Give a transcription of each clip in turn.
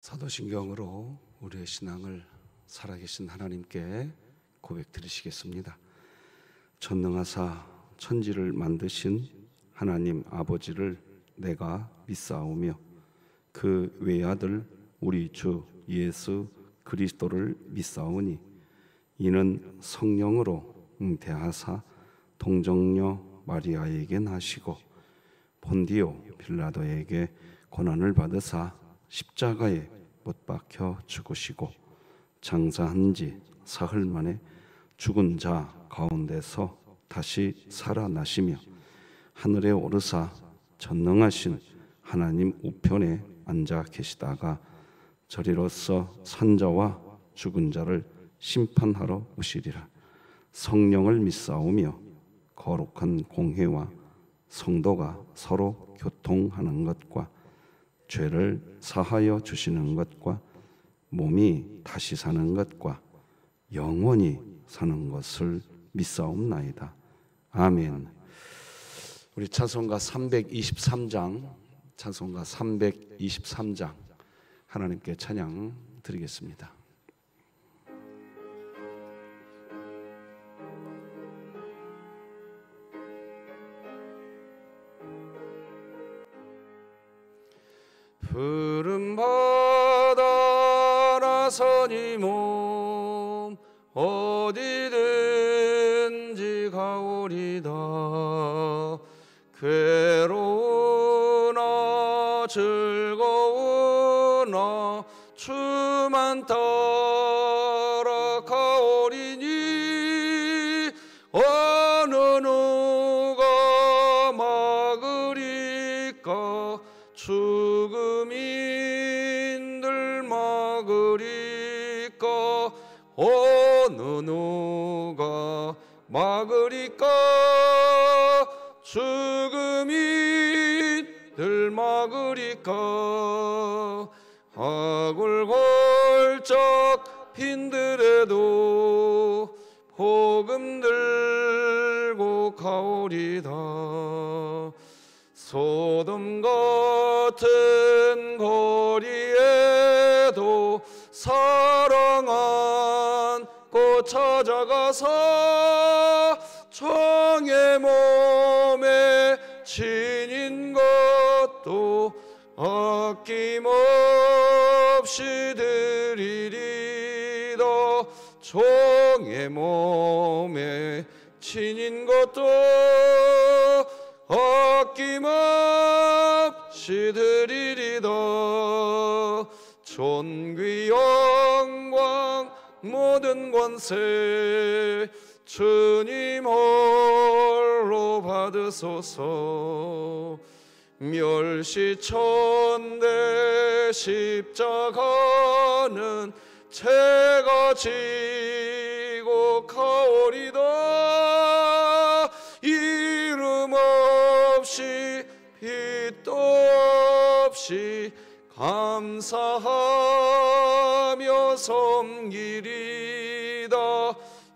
사도신경으로 우리의 신앙을 살아계신 하나님께 고백드리시겠습니다. 전능하사 천지를 만드신 하나님 아버지를 내가 믿사오며 그 외아들 우리 주 예수 그리스도를 믿사오니 이는 성령으로 잉태하사 동정녀 마리아에게 나시고 본디오 빌라도에게 고난을 받으사 십자가에 못 박혀 죽으시고 장사한 지 사흘 만에 죽은 자 가운데서 다시 살아나시며 하늘에 오르사 전능하신 하나님 우편에 앉아 계시다가 저리로서 산자와 죽은 자를 심판하러 오시리라. 성령을 믿사오며 거룩한 공회와 성도가 서로 교통하는 것과 죄를 사하여 주시는 것과 몸이 다시 사는 것과 영원히 사는 것을 믿사옵나이다. 아멘. 우리 찬송가 323장 하나님께 찬양 드리겠습니다. 푸른 바다 나서니 몸 어디든지 가오리다. 괴로우나 즐거우나 주만 따라 가오리니 어느 누가 막으리까. 죽음인들 막으리까. 어느 누가 막으리까. 죽음인들 막으리까. 악을 걸쩍 빈들에도 복음 들고 가오리다. 소돔 같은 거리에도 사랑 안고 찾아가서 정의 몸에 지닌 것도 아낌없이 드리리다. 정의 몸에 지닌 것도 아낌없이 드리리다. 존귀 영광 모든 권세 주님 홀로 받으소서. 멸시천대 십자가는 제가 지고 가오리다. 이름 없이 빛도 없이 감사하며 섬기리다.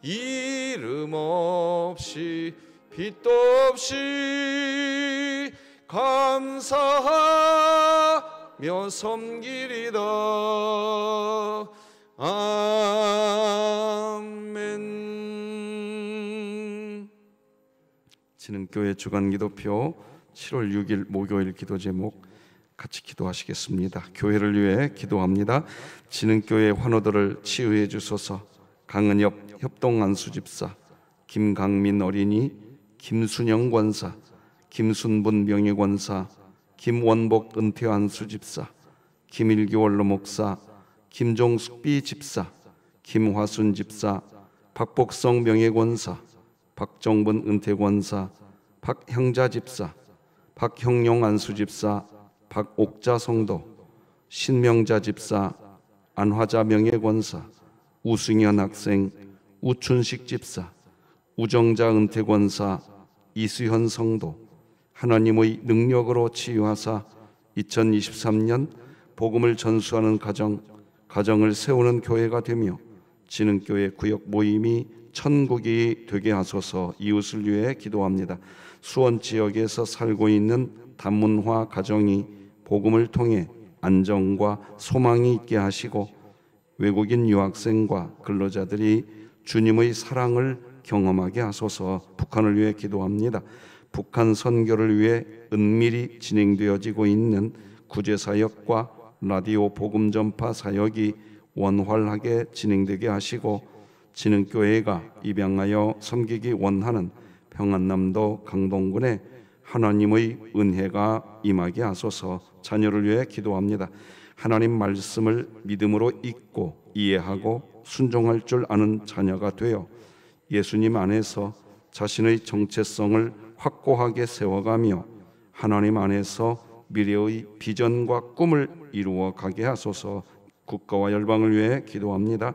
이름 없이 빛도 없이 감사하며 섬기리다. 아멘. 진흥교회 주간기도표 7월 6일 목요일 기도 제목 같이 기도하시겠습니다. 교회를 위해 기도합니다. 진흥교회 환우들을 치유해 주소서. 강은엽 협동안수집사, 김강민 어린이, 김순영 권사, 김순분 명예권사, 김원복 은퇴안수집사, 김일기 원로 목사, 김종숙 비집사, 김화순 집사, 박복성 명예권사, 박정분 은퇴권사, 박형자 집사, 박형용 안수집사, 박옥자 성도, 신명자 집사, 안화자 명예권사, 우승현 학생, 우춘식 집사, 우정자 은퇴권사, 이수현 성도, 하나님의 능력으로 치유하사 2023년 복음을 전수하는 가정을 세우는 교회가 되며 진흥교회 구역 모임이 천국이 되게 하소서. 이웃을 위해 기도합니다. 수원 지역에서 살고 있는 단문화 가정이 복음을 통해 안정과 소망이 있게 하시고 외국인 유학생과 근로자들이 주님의 사랑을 경험하게 하소서. 북한을 위해 기도합니다. 북한 선교를 위해 은밀히 진행되어지고 있는 구제사역과 라디오 복음 전파 사역이 원활하게 진행되게 하시고 진흥교회가 입양하여 섬기기 원하는 평안남도 강동군에 하나님의 은혜가 임하게 하소서. 자녀를 위해 기도합니다. 하나님 말씀을 믿음으로 읽고 이해하고 순종할 줄 아는 자녀가 되어 예수님 안에서 자신의 정체성을 확고하게 세워가며 하나님 안에서 미래의 비전과 꿈을 이루어 가게 하소서. 국가와 열방을 위해 기도합니다.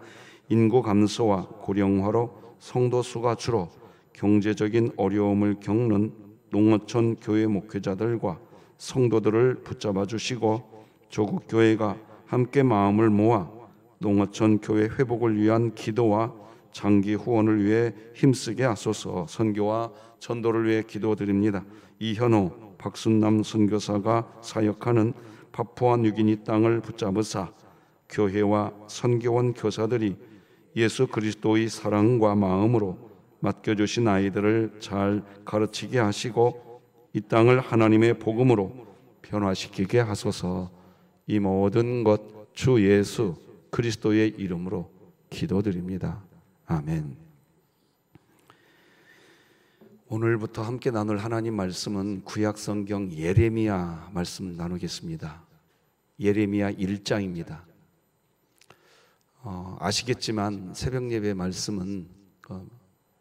인구 감소와 고령화로 성도 수가 줄어 경제적인 어려움을 겪는 농어촌 교회 목회자들과 성도들을 붙잡아 주시고 조국 교회가 함께 마음을 모아 농어촌 교회 회복을 위한 기도와 장기 후원을 위해 힘쓰게 하소서. 선교와 전도를 위해 기도드립니다. 이현호, 박순남 선교사가 사역하는 파푸아 뉴기니 땅을 붙잡으사 교회와 선교원 교사들이 예수 그리스도의 사랑과 마음으로 맡겨주신 아이들을 잘 가르치게 하시고 이 땅을 하나님의 복음으로 변화시키게 하소서. 이 모든 것 주 예수 그리스도의 이름으로 기도드립니다. 아멘. 오늘부터 함께 나눌 하나님 말씀은 구약성경 예레미야 말씀 나누겠습니다. 예레미야 1장입니다. 아시겠지만 새벽예배 말씀은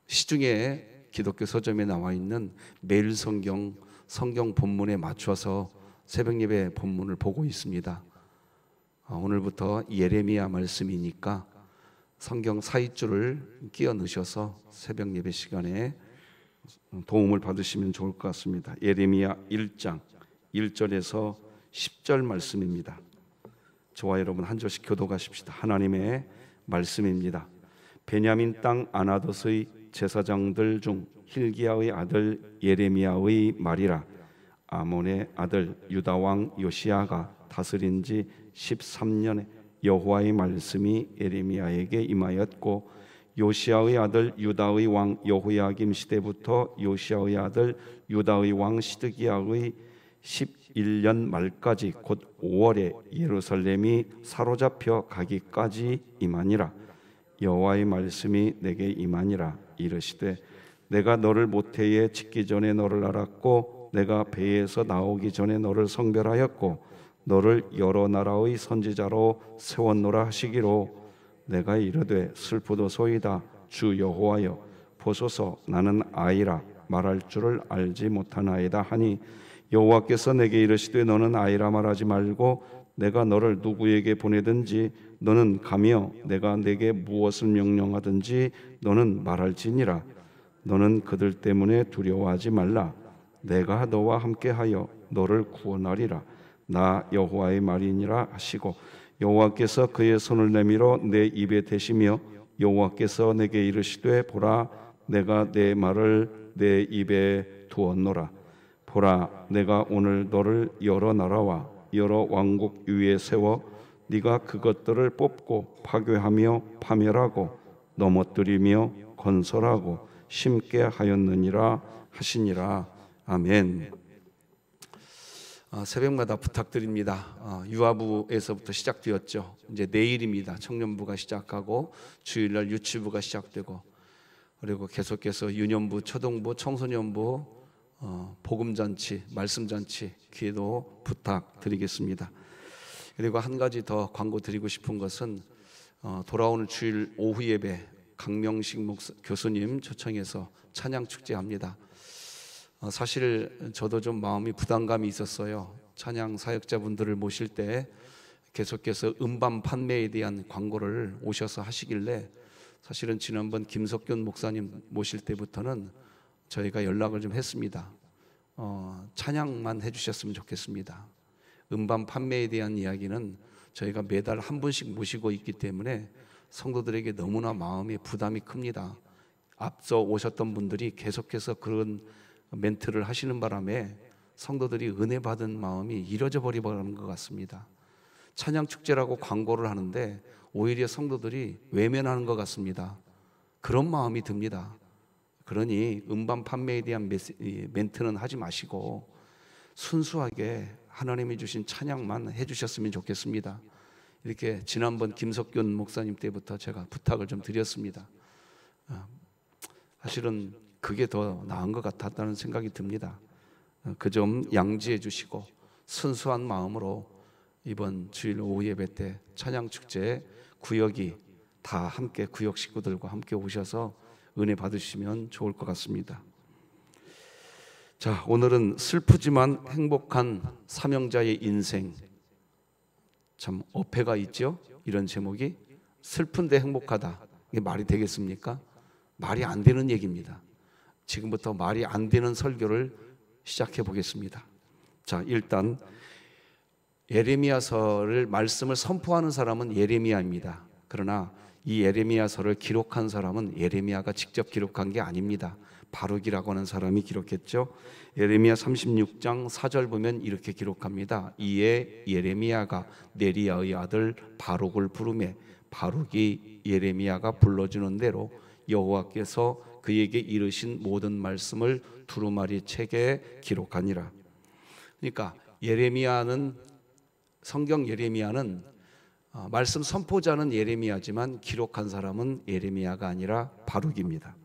시중에 기독교 서점에 나와 있는 매일 성경 본문에 맞춰서 새벽예배 본문을 보고 있습니다. 오늘부터 예레미야 말씀이니까 성경 사이줄을 끼워 넣으셔서 새벽예배 시간에 도움을 받으시면 좋을 것 같습니다. 예레미야 1장 1절에서 10절 말씀입니다. 저와 여러분 한 절씩 교독하십시다. 하나님의 말씀입니다. 베냐민 땅 아나돗의 제사장들 중 hil기야의 아들 예레미야의 말이라. 아몬의 아들 유다 왕 요시야가 다스린 지 13년에 여호와의 말씀이 예레미야에게 임하였고 요시야의 아들 유다의 왕 여호야김 시대부터 요시야의 아들 유다의 왕 시드기야의 11년 말까지 곧 5월에 예루살렘이 사로잡혀 가기까지 임하니라. 여호와의 말씀이 내게 임하니라. 이르시되 내가 너를 모태에 짓기 전에 너를 알았고 내가 배에서 나오기 전에 너를 성별하였고 너를 여러 나라의 선지자로 세웠노라 하시기로 내가 이르되 슬프도소이다. 주 여호와여 보소서 나는 아이라 말할 줄을 알지 못하나이다 하니 여호와께서 내게 이르시되 너는 아이라 말하지 말고 내가 너를 누구에게 보내든지 너는 가며 내가 내게 무엇을 명령하든지 너는 말할지니라. 너는 그들 때문에 두려워하지 말라. 내가 너와 함께하여 너를 구원하리라. 나 여호와의 말이니라 하시고 여호와께서 그의 손을 내밀어 내 입에 대시며 여호와께서 내게 이르시되 보라 내가 내 말을 내 입에 두었노라. 보라 내가 오늘 너를 여러 나라와 여러 왕국 위에 세워 네가 그것들을 뽑고 파괴하며 파멸하고 넘어뜨리며 건설하고 심게 하였느니라 하시니라. 아멘. 새벽마다 부탁드립니다. 유아부에서부터 시작되었죠. 이제 내일입니다. 청년부가 시작하고 주일날 유치부가 시작되고 그리고 계속해서 유년부, 초등부, 청소년부, 복음잔치, 말씀잔치 기도 부탁드리겠습니다. 그리고 한 가지 더 광고 드리고 싶은 것은 돌아오는 주일 오후 예배 강명식 교수님 초청해서 찬양 축제합니다. 사실 저도 좀 마음이 부담감이 있었어요. 찬양 사역자분들을 모실 때 계속해서 음반 판매에 대한 광고를 오셔서 하시길래 사실은 지난번 김석균 목사님 모실 때부터는 저희가 연락을 좀 했습니다. 찬양만 해주셨으면 좋겠습니다. 음반 판매에 대한 이야기는 저희가 매달 한 분씩 모시고 있기 때문에 성도들에게 너무나 마음의 부담이 큽니다. 앞서 오셨던 분들이 계속해서 그런 멘트를 하시는 바람에 성도들이 은혜 받은 마음이 이뤄져 버리는 것 같습니다. 찬양 축제라고 광고를 하는데 오히려 성도들이 외면하는 것 같습니다. 그런 마음이 듭니다. 그러니 음반 판매에 대한 멘트는 하지 마시고 순수하게 하나님이 주신 찬양만 해주셨으면 좋겠습니다. 이렇게 지난번 김석균 목사님 때부터 제가 부탁을 좀 드렸습니다. 사실은 그게 더 나은 것 같았다는 생각이 듭니다. 그 점 양지해 주시고 순수한 마음으로 이번 주일 오후 예배 때 찬양 축제에 구역이 다 함께 구역 식구들과 함께 오셔서 은혜 받으시면 좋을 것 같습니다. 자, 오늘은 슬프지만 행복한 사명자의 인생. 참 어폐가 있죠? 이런 제목이 슬픈데 행복하다. 이게 말이 되겠습니까? 말이 안 되는 얘기입니다. 지금부터 말이 안 되는 설교를 시작해 보겠습니다. 자, 일단 예레미야서를 말씀을 선포하는 사람은 예레미야입니다. 그러나 이 예레미야서를 기록한 사람은 예레미야가 직접 기록한 게 아닙니다. 바룩이라고 하는 사람이 기록했죠. 예레미야 36장 4절 보면 이렇게 기록합니다. 이에 예레미야가 네리야의 아들 바룩을 부르매 바룩이 예레미야가 불러주는 대로 여호와께서 그에게 이르신 모든 말씀을 두루마리 책에 기록하니라. 그러니까 예레미야는, 성경 예레미야는 말씀 선포자는 예레미야지만 기록한 사람은 예레미야가 아니라 바룩입니다.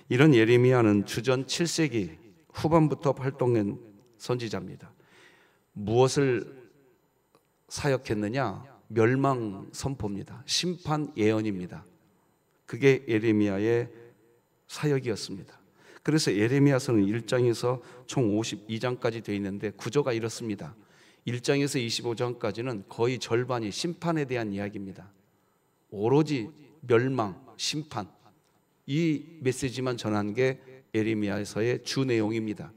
이런 예레미야는 주전 7세기 후반부터 활동한 선지자입니다. 무엇을 사역했느냐? 멸망 선포입니다. 심판 예언입니다. 그게 예레미야의 사역이었습니다. 그래서 예레미야서는 1장에서 총 52장까지 되어 있는데 구조가 이렇습니다. 1장에서 25장까지는 거의 절반이 심판에 대한 이야기입니다. 오로지 멸망, 심판, 이 메시지만 전한 게 예레미야서의 주 내용입니다.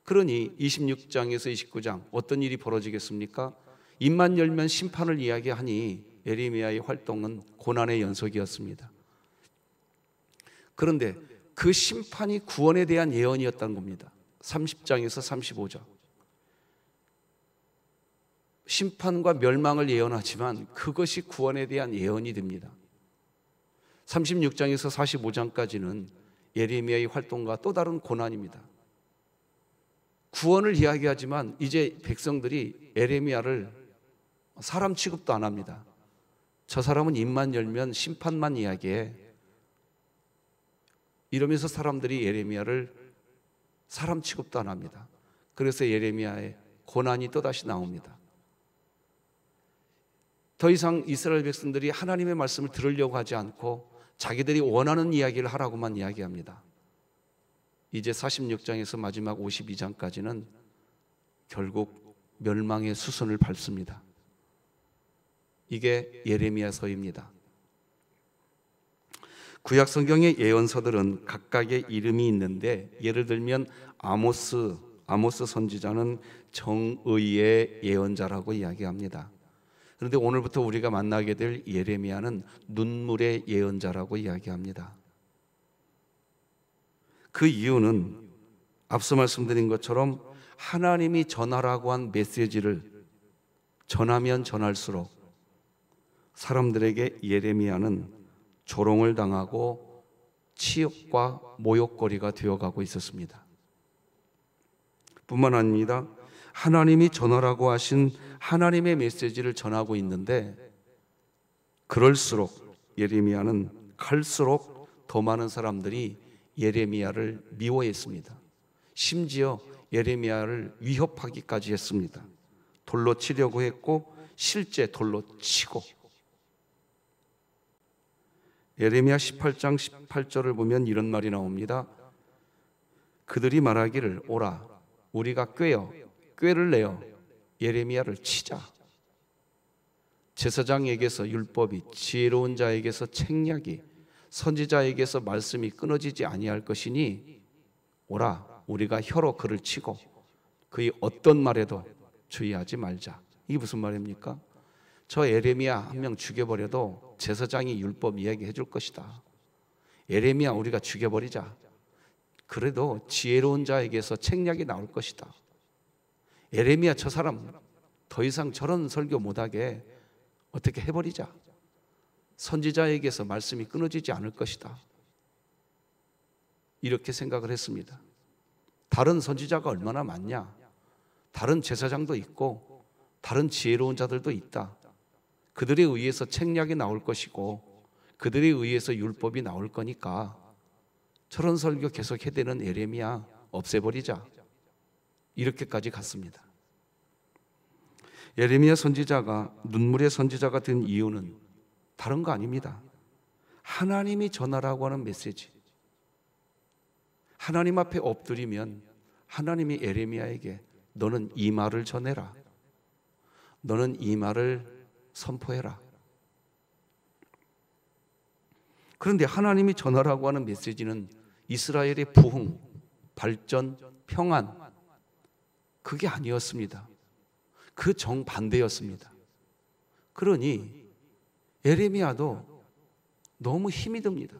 그러니 26장에서 29장 어떤 일이 벌어지겠습니까? 입만 열면 심판을 이야기하니 예레미야의 활동은 고난의 연속이었습니다. 그런데 그 심판이 구원에 대한 예언이었다는 겁니다. 30장에서 35장. 심판과 멸망을 예언하지만 그것이 구원에 대한 예언이 됩니다. 36장에서 45장까지는 예레미야의 활동과 또 다른 고난입니다. 구원을 이야기하지만 이제 백성들이 예레미야를 사람 취급도 안 합니다. 저 사람은 입만 열면 심판만 이야기해. 이러면서 사람들이 예레미야를 사람 취급도 안 합니다. 그래서 예레미야의 고난이 또다시 나옵니다. 더 이상 이스라엘 백성들이 하나님의 말씀을 들으려고 하지 않고 자기들이 원하는 이야기를 하라고만 이야기합니다. 이제 46장에서 마지막 52장까지는 결국 멸망의 수순을 밟습니다. 이게 예레미야서입니다. 구약 성경의 예언서들은 각각의 이름이 있는데 예를 들면 아모스 선지자는 정의의 예언자라고 이야기합니다. 그런데 오늘부터 우리가 만나게 될 예레미야는 눈물의 예언자라고 이야기합니다. 그 이유는 앞서 말씀드린 것처럼 하나님이 전하라고 한 메시지를 전하면 전할수록 사람들에게 예레미야는 조롱을 당하고 치욕과 모욕거리가 되어가고 있었습니다. 뿐만 아닙니다. 하나님이 전하라고 하신 하나님의 메시지를 전하고 있는데 그럴수록 예레미야는 갈수록 더 많은 사람들이 예레미야를 미워했습니다. 심지어 예레미야를 위협하기까지 했습니다. 돌로 치려고 했고 실제 돌로 치고. 예레미야 18장 18절을 보면 이런 말이 나옵니다. 그들이 말하기를 오라 우리가 꾀를 내어 예레미야를 치자. 제사장에게서 율법이, 지혜로운 자에게서 책략이, 선지자에게서 말씀이 끊어지지 아니할 것이니 오라 우리가 혀로 그를 치고 그의 어떤 말에도 주의하지 말자. 이게 무슨 말입니까? 저 예레미야 한 명 죽여버려도 제사장이 율법 이야기해 줄 것이다. 예레미야 우리가 죽여버리자. 그래도 지혜로운 자에게서 책략이 나올 것이다. 예레미야 저 사람 더 이상 저런 설교 못하게 어떻게 해버리자. 선지자에게서 말씀이 끊어지지 않을 것이다. 이렇게 생각을 했습니다. 다른 선지자가 얼마나 많냐? 다른 제사장도 있고 다른 지혜로운 자들도 있다. 그들에 의해서 책략이 나올 것이고 그들에 의해서 율법이 나올 거니까 저런 설교 계속 해대는 예레미야 없애버리자. 이렇게까지 갔습니다. 예레미야 선지자가 눈물의 선지자가 된 이유는 다른 거 아닙니다. 하나님이 전하라고 하는 메시지. 하나님 앞에 엎드리면 하나님이 예레미야에게 너는 이 말을 전해라. 너는 이 말을 선포해라. 그런데 하나님이 전하라고 하는 메시지는 이스라엘의 부흥, 발전, 평안, 그게 아니었습니다. 그 정반대였습니다. 그러니 예레미야도 너무 힘이 듭니다.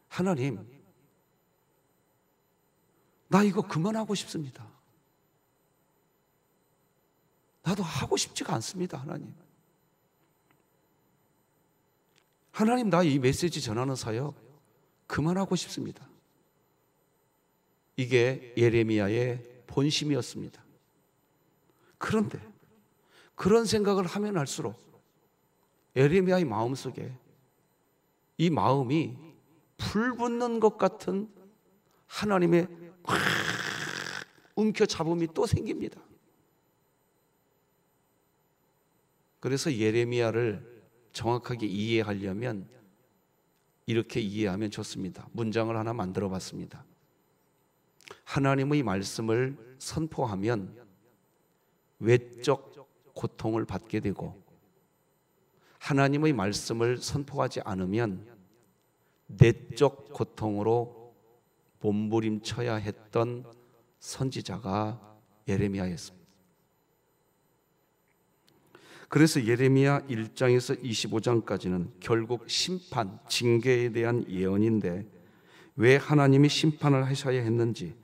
하나님, 나 이거 그만하고 싶습니다. 나도 하고 싶지가 않습니다. 하나님, 나 이 메시지 전하는 사역 그만하고 싶습니다. 이게 예레미야의 본심이었습니다. 그런데 그런 생각을 하면 할수록 예레미야의 마음속에 이 마음이 불붙는 것 같은 하나님의 확 움켜잡음이 또 생깁니다. 그래서 예레미야를 정확하게 이해하려면 이렇게 이해하면 좋습니다. 문장을 하나 만들어 봤습니다. 하나님의 말씀을 선포하면 외적 고통을 받게 되고 하나님의 말씀을 선포하지 않으면 내적 고통으로 몸부림쳐야 했던 선지자가 예레미야였습니다. 그래서 예레미야 1장에서 25장까지는 결국 심판, 징계에 대한 예언인데 왜 하나님이 심판을 하셔야 했는지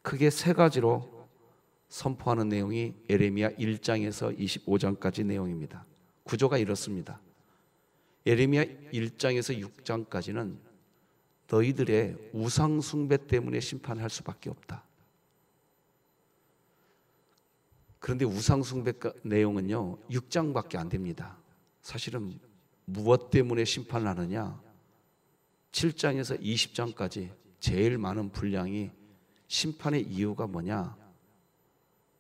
크게 세 가지로 선포하는 내용이 예레미야 1장에서 25장까지 내용입니다. 구조가 이렇습니다. 예레미야 1장에서 6장까지는 너희들의 우상 숭배 때문에 심판할 수밖에 없다. 그런데 우상 숭배 내용은요 6장밖에 안 됩니다. 사실은 무엇 때문에 심판을 하느냐, 7장에서 20장까지 제일 많은 분량이 심판의 이유가 뭐냐,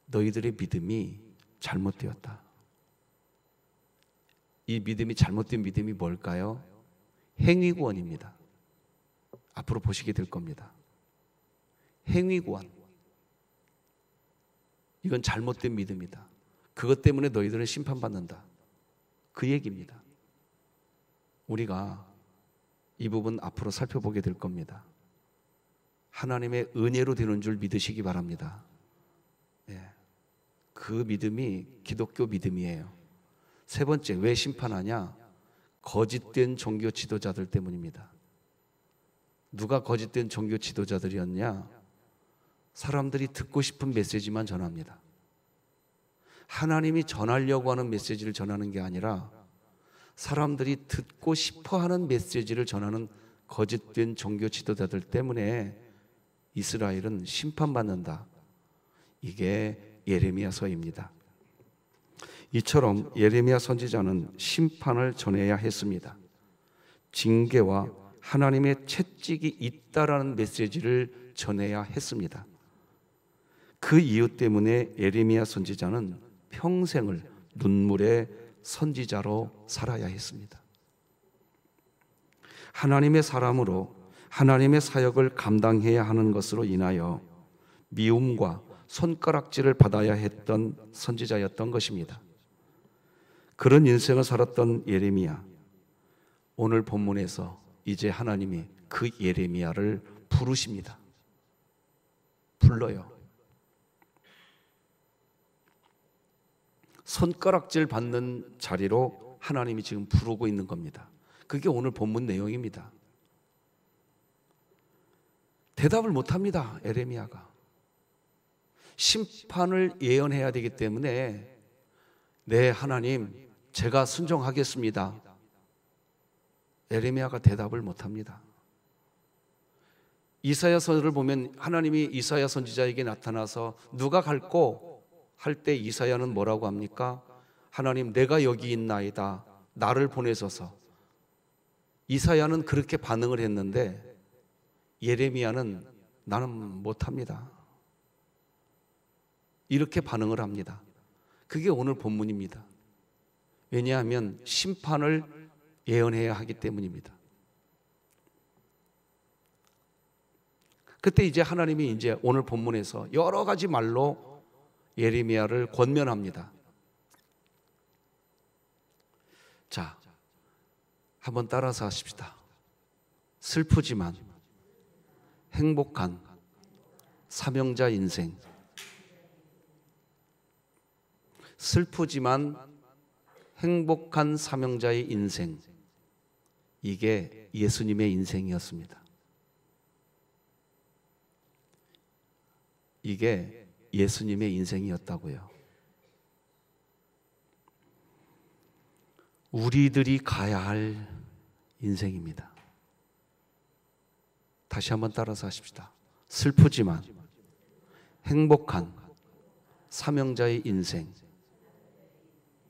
너희들의 믿음이 잘못되었다. 이 믿음이 잘못된 믿음이 뭘까요? 행위구원입니다. 앞으로 보시게 될 겁니다. 행위구원, 이건 잘못된 믿음이다. 그것 때문에 너희들은 심판받는다. 그 얘기입니다. 우리가 이 부분 앞으로 살펴보게 될 겁니다. 하나님의 은혜로 되는 줄 믿으시기 바랍니다. 그 믿음이 기독교 믿음이에요. 세 번째, 왜 심판하냐? 거짓된 종교 지도자들 때문입니다. 누가 거짓된 종교 지도자들이었냐? 사람들이 듣고 싶은 메시지만 전합니다. 하나님이 전하려고 하는 메시지를 전하는 게 아니라 사람들이 듣고 싶어하는 메시지를 전하는 거짓된 종교 지도자들 때문에 이스라엘은 심판받는다. 이게 예레미야서입니다. 이처럼 예레미야 선지자는 심판을 전해야 했습니다. 징계와 하나님의 채찍이 있다라는 메시지를 전해야 했습니다. 그 이유 때문에 예레미야 선지자는 평생을 눈물의 선지자로 살아야 했습니다. 하나님의 사람으로 하나님의 사역을 감당해야 하는 것으로 인하여 미움과 손가락질을 받아야 했던 선지자였던 것입니다. 그런 인생을 살았던 예레미야, 오늘 본문에서 이제 하나님이 그 예레미야를 부르십니다. 불러요. 손가락질 받는 자리로 하나님이 지금 부르고 있는 겁니다. 그게 오늘 본문 내용입니다. 대답을 못합니다. 예레미야가. 심판을 예언해야 되기 때문에 네, 하나님, 제가 순종하겠습니다. 예레미야가 대답을 못합니다. 이사야서를 보면 하나님이 이사야 선지자에게 나타나서 누가 갈꼬 할 때 이사야는 뭐라고 합니까? 하나님, 내가 여기 있나이다. 나를 보내소서. 이사야는 그렇게 반응을 했는데 예레미야는 나는 못합니다. 이렇게 반응을 합니다. 그게 오늘 본문입니다. 왜냐하면 심판을 예언해야 하기 때문입니다. 그때 이제 하나님이 이제 오늘 본문에서 여러 가지 말로 예레미야를 권면합니다. 자, 한번 따라서 하십시다. 슬프지만 행복한 사명자 인생. 슬프지만 행복한 사명자의 인생. 이게 예수님의 인생이었습니다. 이게 예수님의 인생이었다고요. 우리들이 가야 할 인생입니다. 다시 한번 따라서 하십시다. 슬프지만 행복한 사명자의 인생.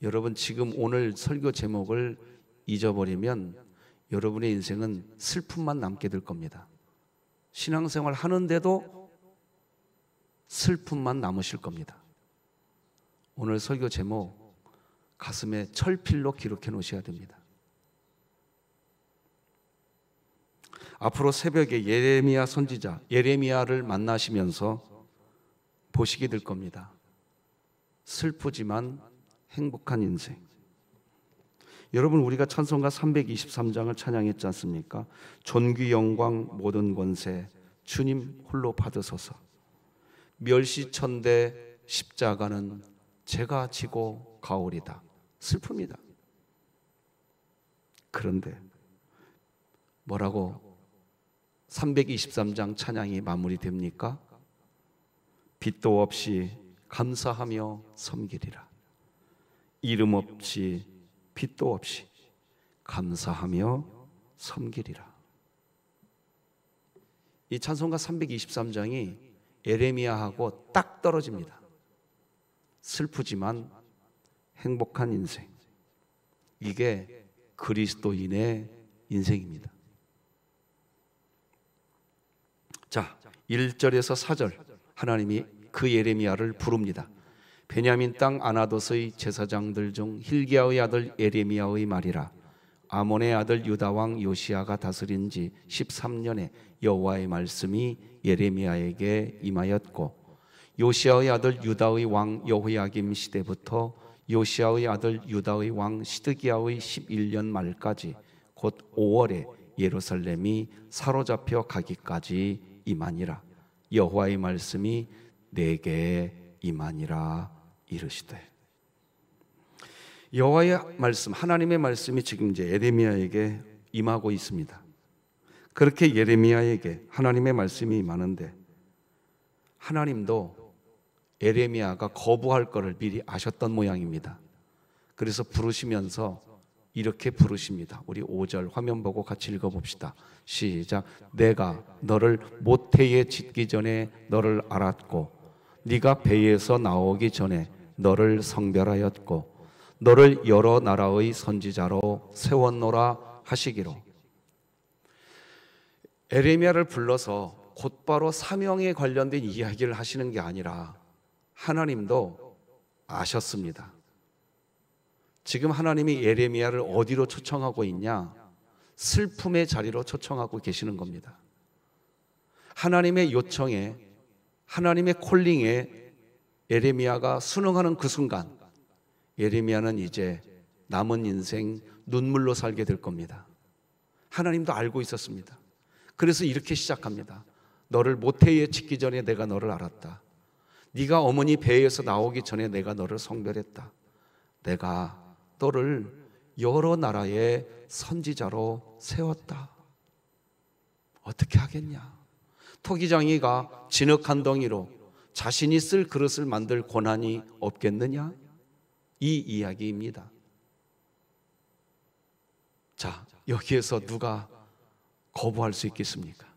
여러분, 지금 오늘 설교 제목을 잊어버리면 여러분의 인생은 슬픔만 남게 될 겁니다. 신앙생활 하는데도 슬픔만 남으실 겁니다. 오늘 설교 제목 가슴에 철필로 기록해 놓으셔야 됩니다. 앞으로 새벽에 예레미야 선지자 예레미야를 만나시면서 보시게 될 겁니다. 슬프지만 행복한 인생. 여러분, 우리가 찬송가 323장을 찬양했지 않습니까? 존귀 영광 모든 권세 주님 홀로 받으소서. 멸시천대 십자가는 제가 지고 가오리다. 슬픕니다. 그런데 뭐라고 323장 찬양이 마무리됩니까? 빛도 없이 감사하며 섬기리라. 이름 없이 빛도 없이 감사하며 섬기리라. 이 찬송가 323장이 예레미야하고 딱 떨어집니다. 슬프지만 행복한 인생. 이게 그리스도인의 인생입니다. 자, 1절에서 4절 하나님이 그 예레미야를 부릅니다. 베냐민 땅 아나돗의 제사장들 중 hil기야의 아들 예레미야의 말이라. 아몬의 아들 유다 왕 요시야가 다스린 지 13년에 여호와의 말씀이 예레미야에게 임하였고, 요시야의 아들 유다의 왕 여호야김 시대부터 요시야의 아들 유다의 왕 시드기야의 11년 말까지 곧 5월에 예루살렘이 사로잡혀 가기까지 임하니라. 여호와의 말씀이 내게 임하니라 이르시되. 여호와의 말씀, 하나님의 말씀이 지금 이제 예레미야에게 임하고 있습니다. 그렇게 예레미야에게 하나님의 말씀이 임하는데 하나님도 예레미야가 거부할 것을 미리 아셨던 모양입니다. 그래서 부르시면서 이렇게 부르십니다. 우리 5절 화면 보고 같이 읽어봅시다. 시작. 내가 너를 모태에 짓기 전에 너를 알았고 네가 배에서 나오기 전에 너를 성별하였고 너를 여러 나라의 선지자로 세웠노라 하시기로. 예레미야를 불러서 곧바로 사명에 관련된 이야기를 하시는 게 아니라 하나님도 아셨습니다. 지금 하나님이 예레미야를 어디로 초청하고 있냐? 슬픔의 자리로 초청하고 계시는 겁니다. 하나님의 요청에, 하나님의 콜링에 예레미야가 순응하는 그 순간 예레미야는 이제 남은 인생 눈물로 살게 될 겁니다. 하나님도 알고 있었습니다. 그래서 이렇게 시작합니다. 너를 모태에 짓기 전에 내가 너를 알았다. 네가 어머니 배에서 나오기 전에 내가 너를 성별했다. 내가 너를 여러 나라의 선지자로 세웠다. 어떻게 하겠냐? 토기장이가 진흙 한 덩이로 자신이 쓸 그릇을 만들 권한이 없겠느냐? 이 이야기입니다. 자, 여기에서 누가 거부할 수 있겠습니까?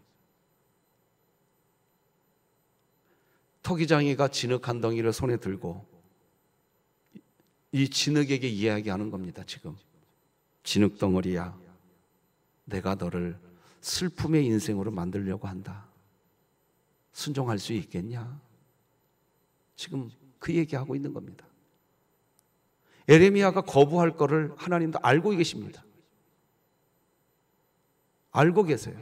토기장이가 진흙 한 덩이를 손에 들고 이 진흙에게 이야기하는 겁니다. 지금 진흙 덩어리야, 내가 너를 슬픔의 인생으로 만들려고 한다. 순종할 수 있겠냐? 지금 그 얘기하고 있는 겁니다. 에레미야가 거부할 거를 하나님도 알고 계십니다. 알고 계세요.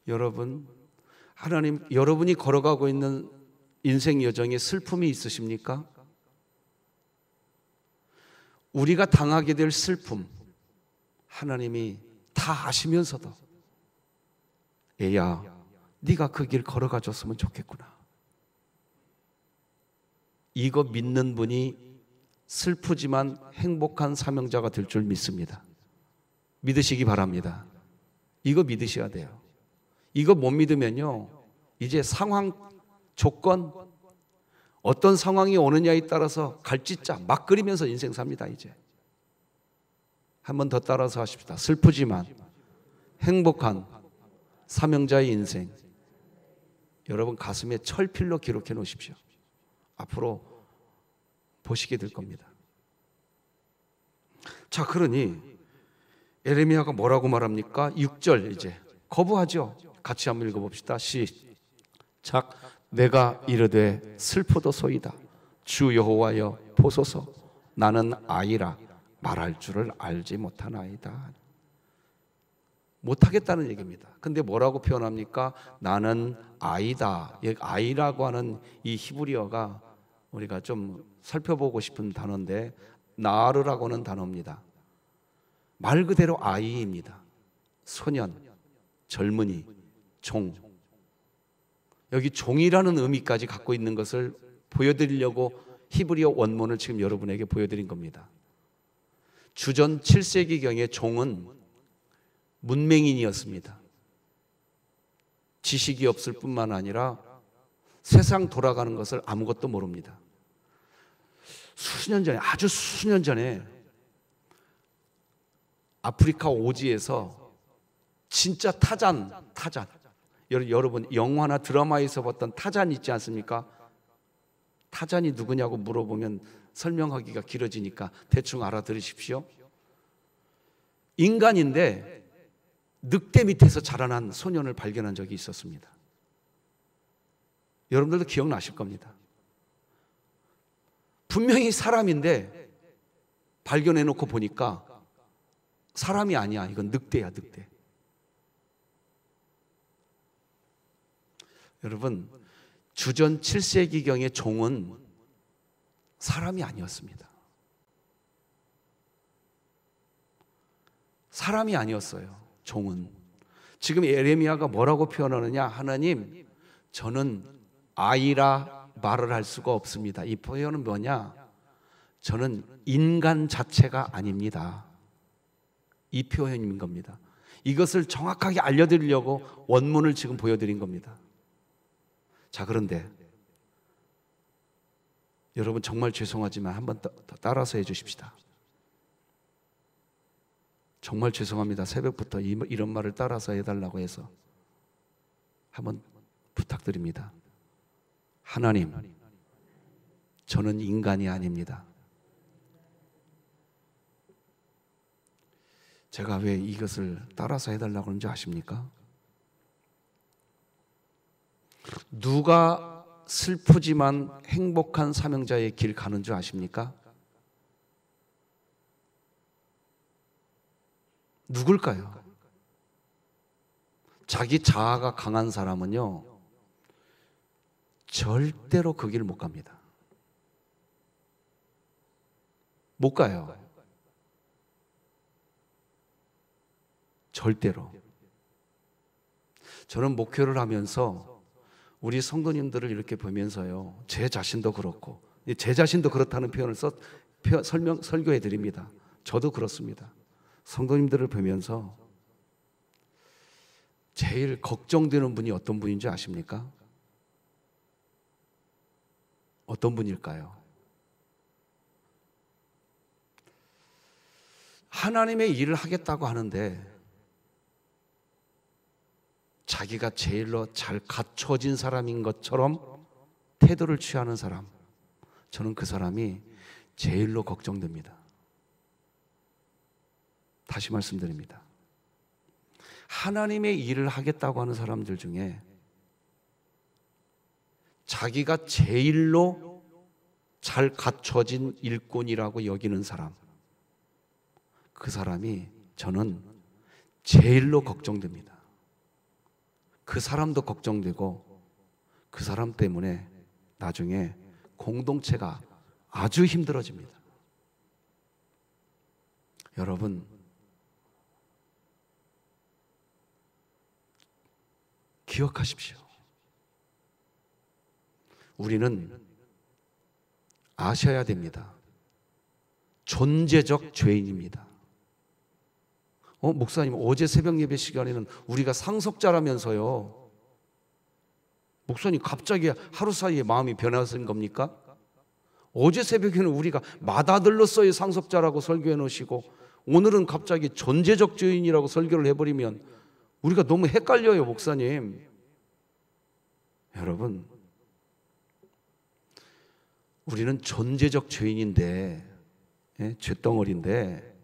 여러분, 하나님, 여러분이 걸어가고 있는 인생 여정에 슬픔이 있으십니까? 우리가 당하게 될 슬픔, 하나님이 다 아시면서도 애야, 네가 그 길 걸어가 줬으면 좋겠구나. 이거 믿는 분이 슬프지만 행복한 사명자가 될 줄 믿습니다. 믿으시기 바랍니다. 이거 믿으셔야 돼요. 이거 못 믿으면요, 이제 상황, 조건, 어떤 상황이 오느냐에 따라서 갈짓자 막 그리면서 인생 삽니다. 이제 한 번 더 따라서 하십시다. 슬프지만 행복한 사명자의 인생. 여러분 가슴에 철필로 기록해 놓으십시오. 앞으로 보시게 될 겁니다. 자, 그러니 에레미야가 뭐라고 말합니까? 6절 이제 거부하죠. 같이 한번 읽어봅시다. 시작. 내가 이르되 슬프도소이다. 주 여호와여 보소서. 나는 아이라 말할 줄을 알지 못하나이다. 못하겠다는 얘기입니다. 근데 뭐라고 표현합니까? 나는 아이다. 아이라고 하는 이 히브리어가 우리가 좀 살펴보고 싶은 단어인데 나르라고 하는 단어입니다. 말 그대로 아이입니다. 소년, 젊은이, 종. 여기 종이라는 의미까지 갖고 있는 것을 보여드리려고 히브리어 원문을 지금 여러분에게 보여드린 겁니다. 주전 7세기경의 종은 문맹인이었습니다. 지식이 없을 뿐만 아니라 세상 돌아가는 것을 아무것도 모릅니다. 수년 전에, 아주 수년 전에 아프리카 오지에서 진짜 타잔, 여러분 영화나 드라마에서 봤던 타잔 있지 않습니까? 타잔이 누구냐고 물어보면 설명하기가 길어지니까 대충 알아들으십시오. 인간인데 늑대 밑에서 자라난 소년을 발견한 적이 있었습니다. 여러분들도 기억나실 겁니다. 분명히 사람인데 발견해놓고 보니까 사람이 아니야. 이건 늑대야, 늑대. 여러분, 주전 7세기경의 종은 사람이 아니었습니다. 사람이 아니었어요. 종은. 지금 에레미야가 뭐라고 표현하느냐? 하나님, 저는 아이라 말을 할 수가 없습니다. 이 표현은 뭐냐? 저는 인간 자체가 아닙니다. 이 표현인 겁니다. 이것을 정확하게 알려드리려고 원문을 지금 보여드린 겁니다. 자, 그런데 여러분 정말 죄송하지만 한번 더 따라서 해주십시다. 정말 죄송합니다. 새벽부터 이런 말을 따라서 해달라고 해서 한번 부탁드립니다. 하나님, 저는 인간이 아닙니다. 제가 왜 이것을 따라서 해달라고 하는지 아십니까? 누가 슬프지만 행복한 사명자의 길 가는 줄 아십니까? 누굴까요? 자기 자아가 강한 사람은요, 절대로 그 길 못 갑니다. 못 가요. 절대로. 저는 목회를 하면서 우리 성도님들을 이렇게 보면서요, 제 자신도 그렇고, 제 자신도 그렇다는 표현을 설교해 드립니다. 저도 그렇습니다. 성도님들을 보면서 제일 걱정되는 분이 어떤 분인지 아십니까? 어떤 분일까요? 하나님의 일을 하겠다고 하는데 자기가 제일로 잘 갖춰진 사람인 것처럼 태도를 취하는 사람, 저는 그 사람이 제일로 걱정됩니다. 다시 말씀드립니다. 하나님의 일을 하겠다고 하는 사람들 중에 자기가 제일로 잘 갖춰진 일꾼이라고 여기는 사람, 그 사람이 저는 제일로 걱정됩니다. 그 사람도 걱정되고 그 사람 때문에 나중에 공동체가 아주 힘들어집니다. 여러분, 기억하십시오. 우리는 아셔야 됩니다. 존재적 죄인입니다. 목사님, 어제 새벽 예배 시간에는 우리가 상속자라면서요. 목사님, 갑자기 하루 사이에 마음이 변하신 겁니까? 어제 새벽에는 우리가 맏아들로서의 상속자라고 설교해 놓으시고 오늘은 갑자기 존재적 죄인이라고 설교를 해버리면 우리가 너무 헷갈려요, 목사님. 여러분, 우리는 존재적 죄인인데, 죄덩어리인데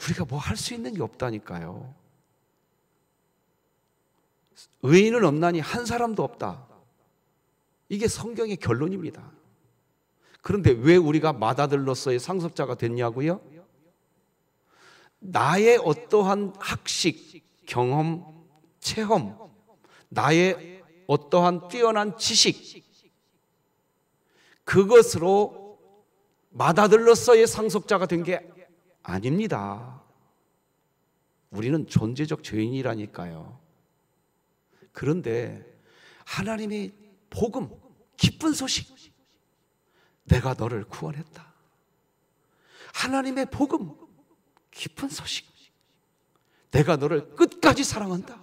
우리가 뭐 할 수 있는 게 없다니까요. 의인은 없나니 한 사람도 없다. 이게 성경의 결론입니다. 그런데 왜 우리가 맏아들로서의 상속자가 됐냐고요? 나의 어떠한 학식, 경험, 체험, 나의 어떠한 뛰어난 지식, 그것으로 맏아들로서의 상속자가 된 게 아닙니다. 우리는 존재적 죄인이라니까요. 그런데 하나님의 복음, 기쁜 소식, 내가 너를 구원했다. 하나님의 복음, 기쁜 소식, 내가 너를 끝까지 사랑한다.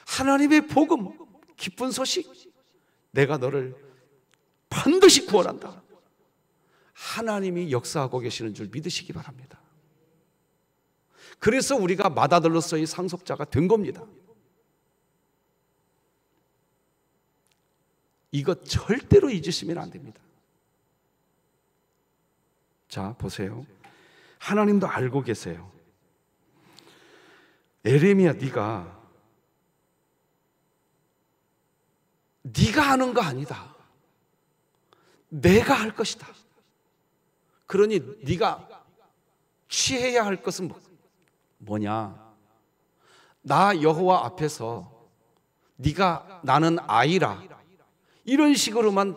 하나님의 복음, 기쁜 소식, 내가 너를 반드시 구원한다. 하나님이 역사하고 계시는 줄 믿으시기 바랍니다. 그래서 우리가 맏아들로서의 상속자가 된 겁니다. 이것 절대로 잊으시면 안 됩니다. 자, 보세요. 하나님도 알고 계세요. 에레미야, 네가 하는 거 아니다. 내가 할 것이다. 그러니 네가 취해야 할 것은 뭐냐? 나 여호와 앞에서 네가 나는 아이라 이런 식으로만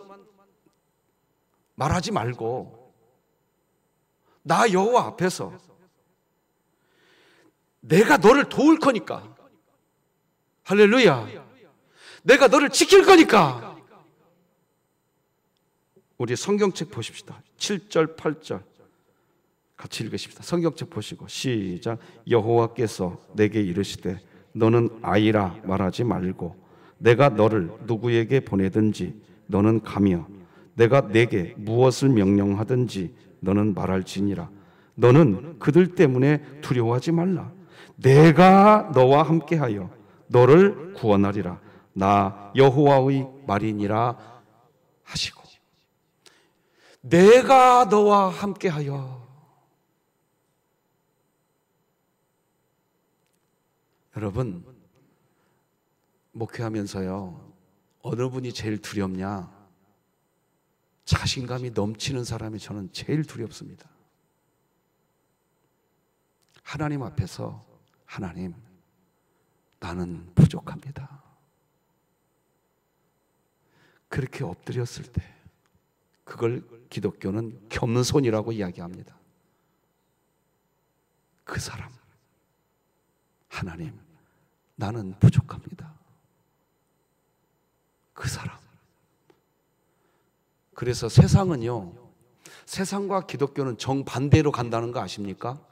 말하지 말고 나 여호와 앞에서 내가 너를 도울 거니까, 할렐루야, 내가 너를 지킬 거니까. 우리 성경책 보십시다. 7절, 8절 같이 읽으십시다. 성경책 보시고 시작. 여호와께서 내게 이르시되 너는 아이라 말하지 말고 내가 너를 누구에게 보내든지 너는 가며 내가 내게 무엇을 명령하든지 너는 말할지니라. 너는 그들 때문에 두려워하지 말라. 내가 너와 함께하여 너를 구원하리라. 나 여호와의 말이니라 하시고, 내가 너와 함께하여. 여러분, 목회하면서요, 어느 분이 제일 두렵냐? 자신감이 넘치는 사람이 저는 제일 두렵습니다. 하나님 앞에서, 하나님, 나는 부족합니다. 그렇게 엎드렸을 때 그걸 기독교는 겸손이라고 이야기합니다. 그 사람, 하나님, 나는 부족합니다. 그 사람. 그래서 세상은요, 세상과 기독교는 정반대로 간다는 거 아십니까?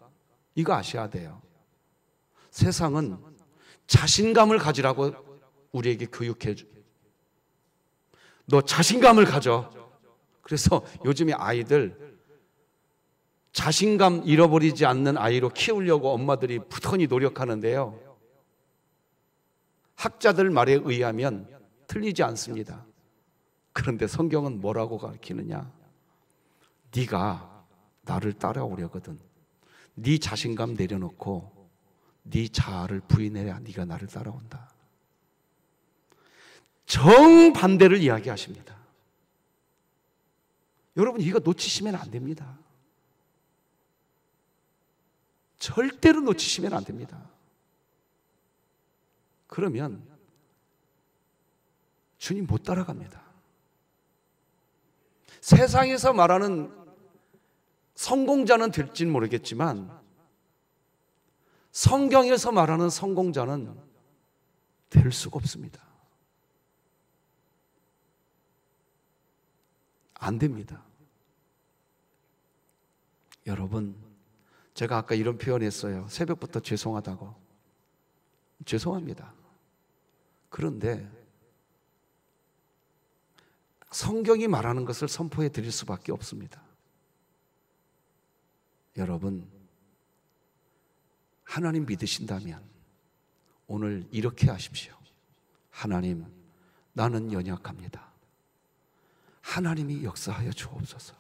이거 아셔야 돼요. 세상은 자신감을 가지라고 우리에게 교육해 줘요. 너 자신감을 가져. 그래서 요즘에 아이들 자신감 잃어버리지 않는 아이로 키우려고 엄마들이 부단히 노력하는데요, 학자들 말에 의하면 틀리지 않습니다. 그런데 성경은 뭐라고 가르치느냐? 네가 나를 따라오려거든 네 자신감 내려놓고 네 자아를 부인해야 네가 나를 따라온다. 정반대를 이야기하십니다. 여러분, 이거 놓치시면 안 됩니다. 절대로 놓치시면 안 됩니다. 그러면 주님 못 따라갑니다. 세상에서 말하는 성공자는 될지는 모르겠지만 성경에서 말하는 성공자는 될 수가 없습니다. 안 됩니다. 여러분, 제가 아까 이런 표현했어요. 새벽부터 죄송하다고. 죄송합니다. 그런데 성경이 말하는 것을 선포해 드릴 수밖에 없습니다. 여러분, 하나님 믿으신다면 오늘 이렇게 하십시오. 하나님, 나는 연약합니다. 하나님이 역사하여 주옵소서.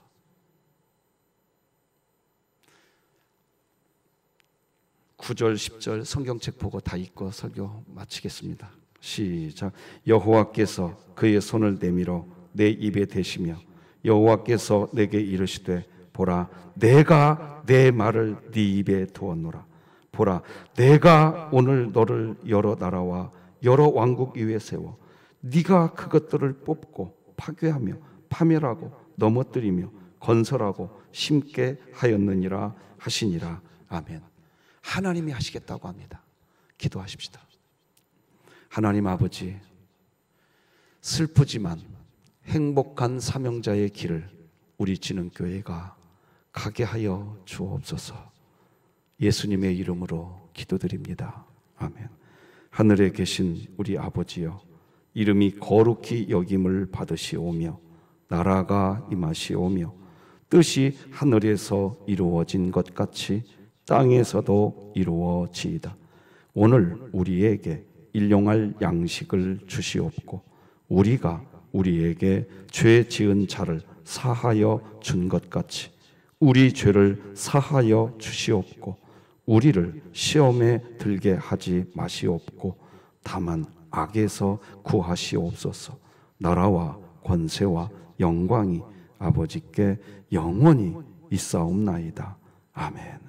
9절 10절 성경책 보고 다 읽고 설교 마치겠습니다. 시작. 여호와께서 그의 손을 내밀어 내 입에 대시며 여호와께서 내게 이르시되 보라, 내가 내 말을 네 입에 두었노라. 보라, 내가 오늘 너를 여러 나라와 여러 왕국 위에 세워 네가 그것들을 뽑고 파괴하며 파멸하고 넘어뜨리며 건설하고 심게 하였느니라 하시니라. 아멘. 하나님이 하시겠다고 합니다. 기도하십시다. 하나님 아버지, 슬프지만 행복한 사명자의 길을 우리 진흥교회가 가게 하여 주옵소서. 예수님의 이름으로 기도드립니다. 아멘. 하늘에 계신 우리 아버지여, 이름이 거룩히 여김을 받으시오며 나라가 임하시오며 뜻이 하늘에서 이루어진 것 같이 땅에서도 이루어지이다. 오늘 우리에게 일용할 양식을 주시옵고 우리가 우리에게 죄 지은 자를 사하여 준 것 같이 우리 죄를 사하여 주시옵고 우리를 시험에 들게 하지 마시옵고 다만 악에서 구하시옵소서. 나라와 권세와 영광이 아버지께 영원히 있사옵나이다. 아멘.